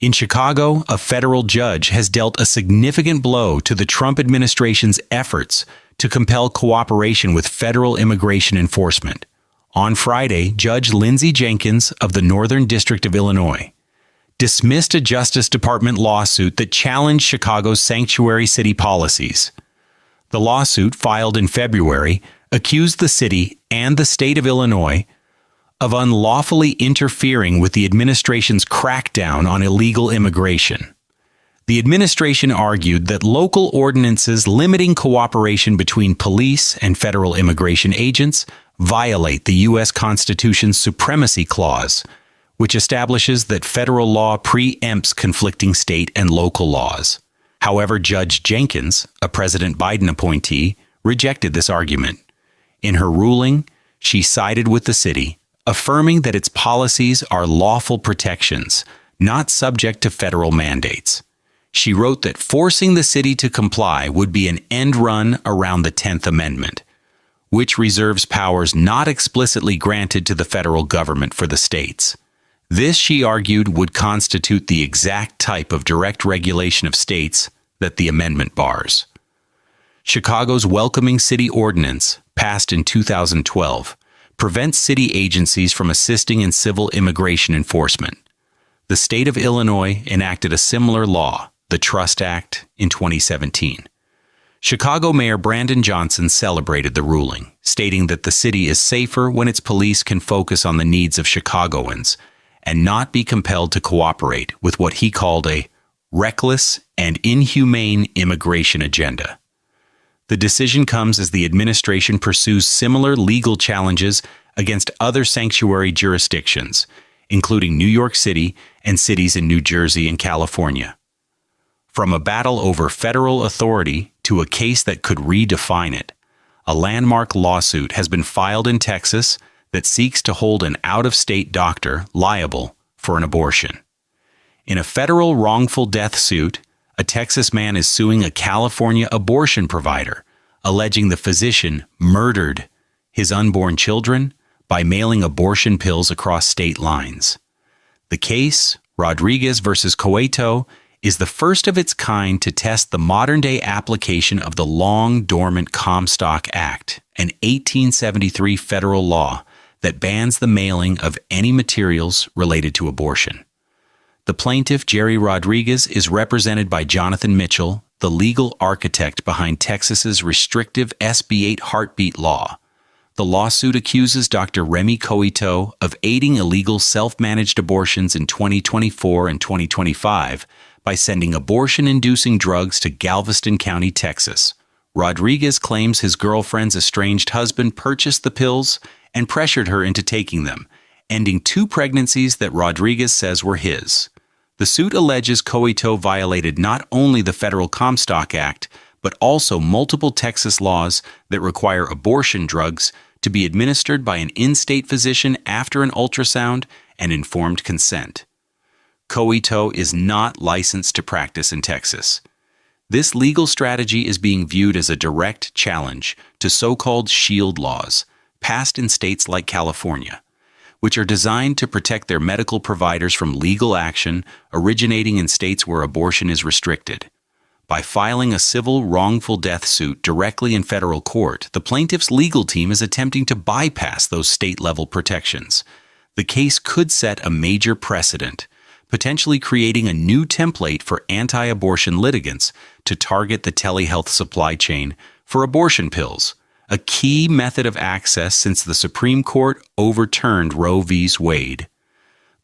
In Chicago, a federal judge has dealt a significant blow to the Trump administration's efforts to compel cooperation with federal immigration enforcement. On Friday, Judge Lindsey Jenkins of the Northern District of Illinois dismissed a Justice Department lawsuit that challenged Chicago's sanctuary city policies. The lawsuit, filed in February, accused the city and the state of Illinois of unlawfully interfering with the administration's crackdown on illegal immigration. The administration argued that local ordinances limiting cooperation between police and federal immigration agents violate the U.S. Constitution's Supremacy Clause, which establishes that federal law preempts conflicting state and local laws. However, Judge Jenkins, a President Biden appointee, rejected this argument. In her ruling, she sided with the city, affirming that its policies are lawful protections, not subject to federal mandates. She wrote that forcing the city to comply would be an end run around the 10th Amendment, which reserves powers not explicitly granted to the federal government for the states. This, she argued, would constitute the exact type of direct regulation of states that the amendment bars. Chicago's Welcoming City Ordinance, passed in 2012, prevents city agencies from assisting in civil immigration enforcement. The state of Illinois enacted a similar law, the Trust Act, in 2017. Chicago Mayor Brandon Johnson celebrated the ruling, stating that the city is safer when its police can focus on the needs of Chicagoans and not be compelled to cooperate with what he called a reckless and inhumane immigration agenda. The decision comes as the administration pursues similar legal challenges against other sanctuary jurisdictions, including New York City and cities in New Jersey and California. From a battle over federal authority to a case that could redefine it, a landmark lawsuit has been filed in Texas that seeks to hold an out-of-state doctor liable for an abortion. In a federal wrongful death suit, a Texas man is suing a California abortion provider, alleging the physician murdered his unborn children by mailing abortion pills across state lines. The case, Rodriguez versus Coito, is the first of its kind to test the modern-day application of the long-dormant Comstock Act, an 1873 federal law that bans the mailing of any materials related to abortion. The plaintiff, Jerry Rodriguez, is represented by Jonathan Mitchell, the legal architect behind Texas's restrictive SB 8 heartbeat law. The lawsuit accuses Dr. Remy Coito of aiding illegal self-managed abortions in 2024 and 2025 by sending abortion-inducing drugs to Galveston County, Texas. Rodriguez claims his girlfriend's estranged husband purchased the pills and pressured her into taking them, ending 2 pregnancies that Rodriguez says were his. The suit alleges Coito violated not only the federal Comstock Act, but also multiple Texas laws that require abortion drugs to be administered by an in-state physician after an ultrasound and informed consent. Coito is not licensed to practice in Texas. This legal strategy is being viewed as a direct challenge to so-called shield laws, passed in states like California, which are designed to protect their medical providers from legal action originating in states where abortion is restricted. By filing a civil wrongful death suit directly in federal court, the plaintiff's legal team is attempting to bypass those state-level protections. The case could set a major precedent, potentially creating a new template for anti-abortion litigants to target the telehealth supply chain for abortion pills, a key method of access since the Supreme Court overturned Roe v. Wade.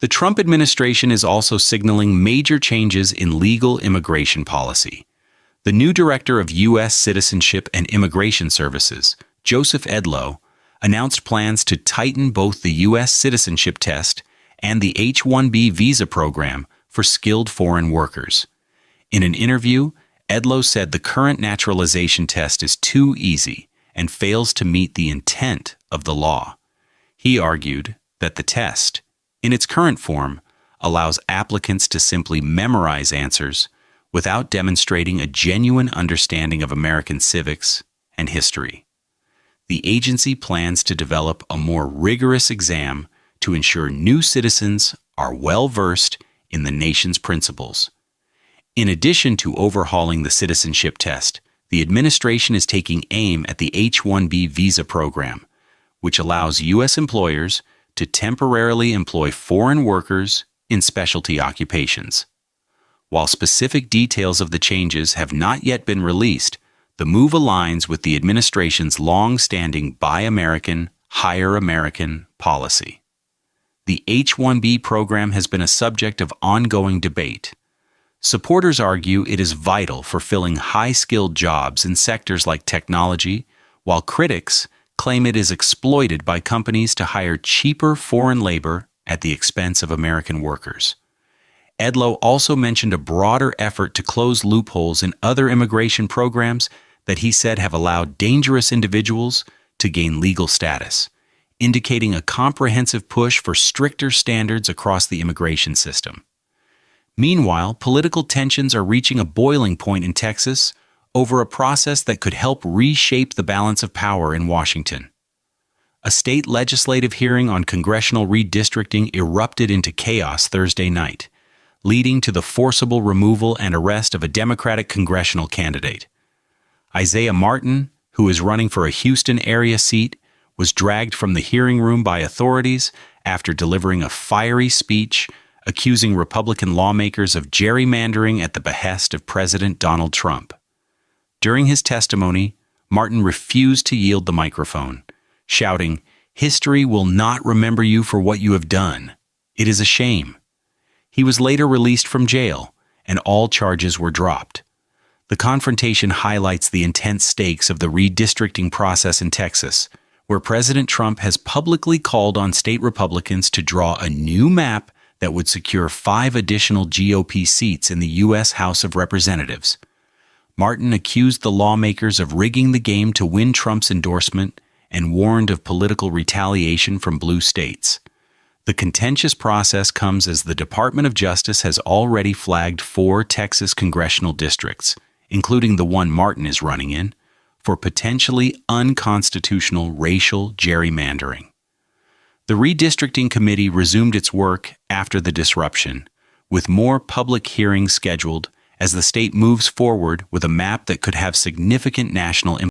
The Trump administration is also signaling major changes in legal immigration policy. The new director of U.S. Citizenship and Immigration Services, Joseph Edlow, announced plans to tighten both the U.S. citizenship test and the H1B visa program for skilled foreign workers. In an interview, Edlow said the current naturalization test is too easy and fails to meet the intent of the law. He argued that the test, in its current form, allows applicants to simply memorize answers without demonstrating a genuine understanding of American civics and history. The agency plans to develop a more rigorous exam to ensure new citizens are well-versed in the nation's principles. In addition to overhauling the citizenship test, the administration is taking aim at the H-1B visa program, which allows U.S. employers to temporarily employ foreign workers in specialty occupations. While specific details of the changes have not yet been released, the move aligns with the administration's long-standing Buy American, Hire American policy. The H-1B program has been a subject of ongoing debate. Supporters argue it is vital for filling high-skilled jobs in sectors like technology, while critics claim it is exploited by companies to hire cheaper foreign labor at the expense of American workers. Edlow also mentioned a broader effort to close loopholes in other immigration programs that he said have allowed dangerous individuals to gain legal status, indicating a comprehensive push for stricter standards across the immigration system. Meanwhile, political tensions are reaching a boiling point in Texas over a process that could help reshape the balance of power in Washington. A state legislative hearing on congressional redistricting erupted into chaos Thursday night, leading to the forcible removal and arrest of a Democratic congressional candidate. Isaiah Martin, who is running for a Houston area seat, was dragged from the hearing room by authorities after delivering a fiery speech accusing Republican lawmakers of gerrymandering at the behest of President Donald Trump. During his testimony, Martin refused to yield the microphone, shouting, "History will not remember you for what you have done. It is a shame." He was later released from jail, and all charges were dropped. The confrontation highlights the intense stakes of the redistricting process in Texas, where President Trump has publicly called on state Republicans to draw a new map that would secure 5 additional GOP seats in the U.S. House of Representatives. Martin accused the lawmakers of rigging the game to win Trump's endorsement and warned of political retaliation from blue states. The contentious process comes as the Department of Justice has already flagged 4 Texas congressional districts, including the one Martin is running in, for potentially unconstitutional racial gerrymandering. The redistricting committee resumed its work after the disruption, with more public hearings scheduled as the state moves forward with a map that could have significant national implications.